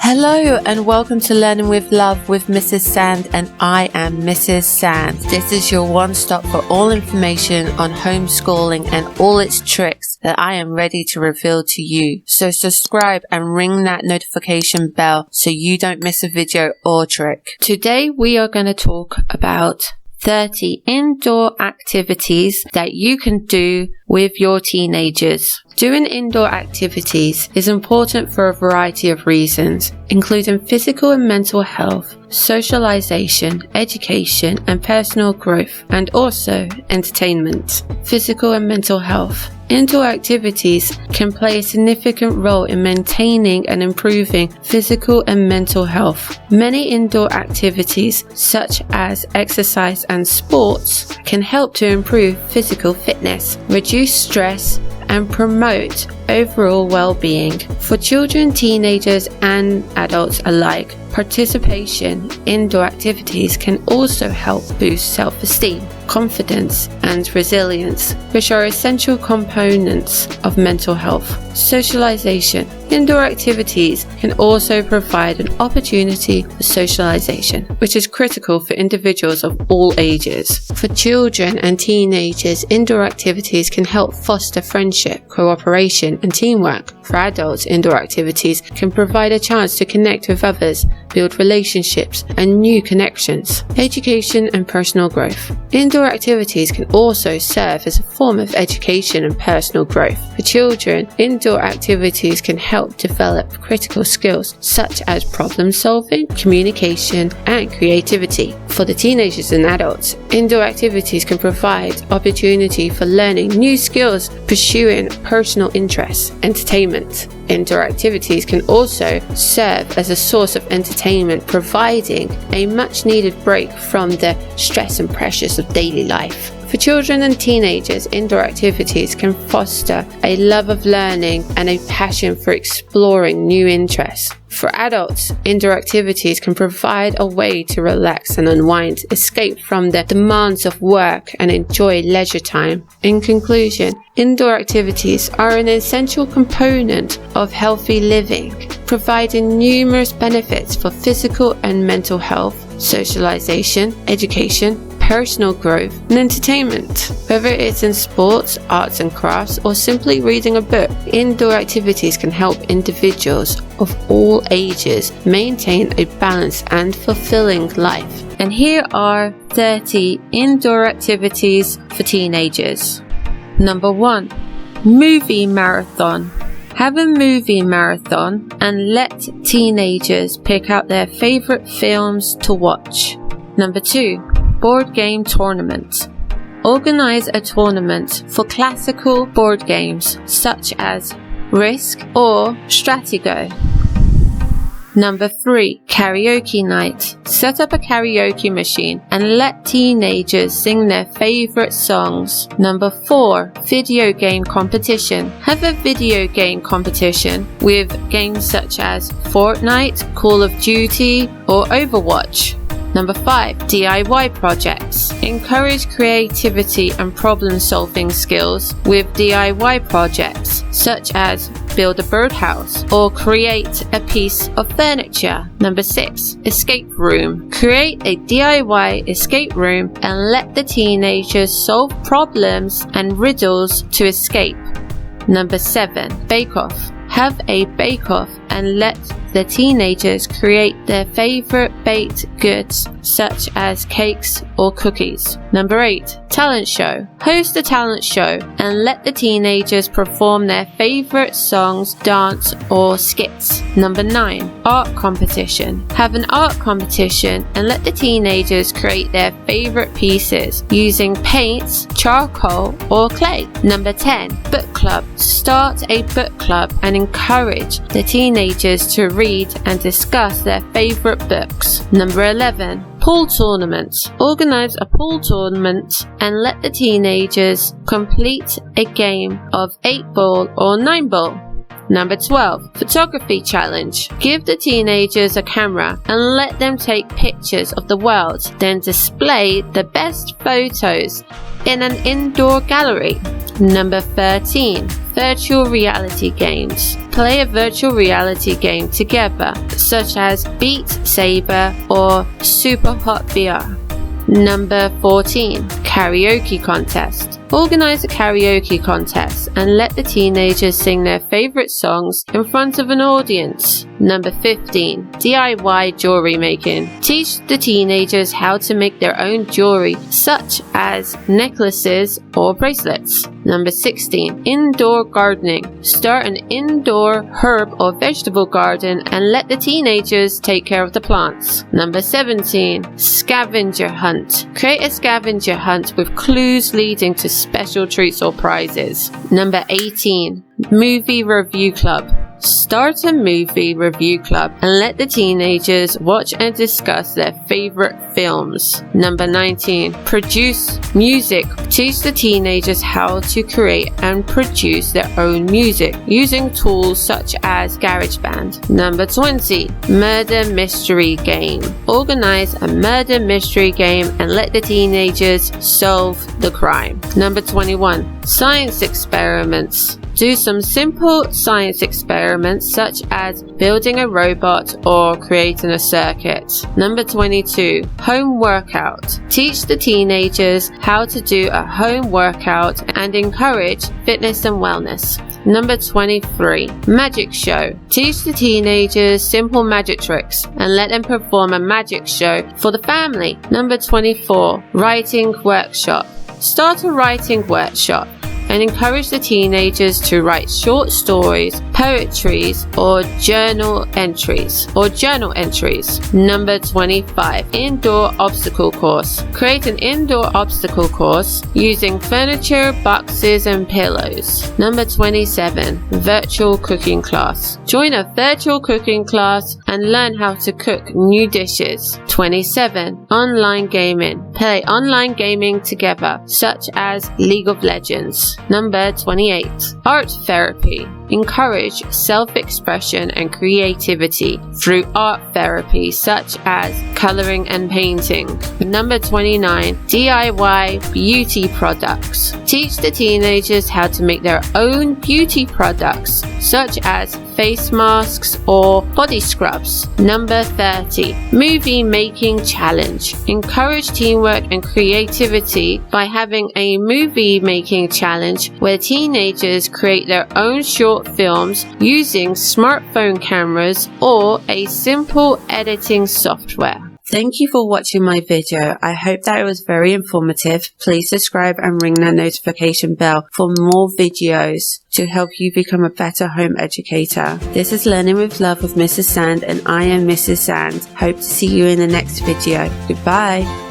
Hello and welcome to Learning with Love with Mrs. Sand, and I am Mrs. Sand. This is your one-stop for all information on homeschooling and all its tricks that I am ready to reveal to you. So subscribe and ring that notification bell so you don't miss a video or trick. Today we are going to talk about 30 indoor activities that you can do with your teenagers. Doing indoor activities is important for a variety of reasons, including physical and mental health, socialization, education, and personal growth, and also entertainment. Physical and mental health. Indoor activities can play a significant role in maintaining and improving physical and mental health. Many indoor activities, such as exercise and sports, can help to improve physical fitness, reduce stress, and promote overall well-being. For children, teenagers, and adults alike, participation in indoor activities can also help boost self-esteem, confidence, and resilience, which are essential components of mental health. Socialization. Indoor activities can also provide an opportunity for socialization, which is critical for individuals of all ages. For children and teenagers, indoor activities can help foster friendship, cooperation, and teamwork. For adults, indoor activities can provide a chance to connect with others, build relationships, and new connections. Education and personal growth. Indoor activities can also serve as a form of education and personal growth. For children, indoor activities can help develop critical skills such as problem solving, communication, and creativity. For the teenagers and adults, indoor activities can provide opportunity for learning new skills, pursuing personal interests, entertainment. Indoor activities can also serve as a source of entertainment, providing a much needed break from the stress and pressures of daily life. For children and teenagers, indoor activities can foster a love of learning and a passion for exploring new interests. For adults, indoor activities can provide a way to relax and unwind, escape from the demands of work, and enjoy leisure time. In conclusion, indoor activities are an essential component of healthy living, providing numerous benefits for physical and mental health, socialization, education, personal growth, and entertainment. Whether it's in sports, arts and crafts, or simply reading a book, indoor activities can help individuals of all ages maintain a balanced and fulfilling life. And here are 30 indoor activities for teenagers. Number 1. Movie marathon. Have a movie marathon and let teenagers pick out their favorite films to watch. Number 2. Board game tournament. Organize a tournament for classical board games such as Risk or Stratego. Number 3. Karaoke night. Set up a karaoke machine and let teenagers sing their favorite songs. Number 4. Video game competition. Have a video game competition with games such as Fortnite, Call of Duty, or Overwatch. Number 5. DIY projects. Encourage creativity and problem-solving skills with DIY projects, such as build a birdhouse or create a piece of furniture. Number 6. Escape room. Create a DIY escape room and let the teenagers solve problems and riddles to escape. Number 7. Bake-off. Have a bake-off and let the teenagers create their favorite baked goods such as cakes or cookies. Number 8. Talent show. Host a talent show and let the teenagers perform their favorite songs, dance, or skits. Number 9. Art competition. Have an art competition and let the teenagers create their favorite pieces using paints, charcoal, or clay. Number 10. Book club. Start a book club and encourage the teenagers to read and discuss their favorite books. Number 11. Pool tournament. Organize a pool tournament and let the teenagers complete a game of 8-ball or 9-ball. Number 12, photography challenge. Give the teenagers a camera and let them take pictures of the world, then display the best photos in an indoor gallery. Number 13, virtual reality games. Play a virtual reality game together, such as Beat Saber or Super Hot VR. Number 14, karaoke contest. Organize a karaoke contest and let the teenagers sing their favorite songs in front of an audience. Number 15, DIY jewelry making. Teach the teenagers how to make their own jewelry, such as necklaces or bracelets. Number 16, indoor gardening. Start an indoor herb or vegetable garden and let the teenagers take care of the plants. Number 17, scavenger hunt. Create a scavenger hunt with clues leading to special treats or prizes. Number 18, movie review club. Start a movie review club and let the teenagers watch and discuss their favorite films. Number 19, produce music. Teach the teenagers how to create and produce their own music using tools such as GarageBand. Number 20, murder mystery game. Organize a murder mystery game and let the teenagers solve the crime. Number 21, science experiments. Do some simple science experiments such as building a robot or creating a circuit. Number 22, home workout. Teach the teenagers how to do a home workout and encourage fitness and wellness. Number 23, magic show. Teach the teenagers simple magic tricks and let them perform a magic show for the family. Number 24, writing workshop. Start a writing workshop and encourage the teenagers to write short stories, poetries, or journal entries. Number 25, indoor obstacle course. Create an indoor obstacle course using furniture, boxes, and pillows. Number 27, virtual cooking class. Join a virtual cooking class and learn how to cook new dishes. 27, online gaming. Play online gaming together, such as League of Legends. Number 28, art therapy. Encourage self-expression and creativity through art therapy such as coloring and painting. Number 29, DIY beauty products. Teach the teenagers how to make their own beauty products such as face masks or body scrubs. Number 30, movie making challenge. Encourage teamwork and creativity by having a movie making challenge where teenagers create their own short films using smartphone cameras or a simple editing software. Thank you for watching my video. I hope that it was very informative. Please subscribe and ring the notification bell for more videos to help you become a better home educator. This is Learning with Love with Mrs. Sand and I am Mrs. Sand. Hope to see you in the next video. Goodbye.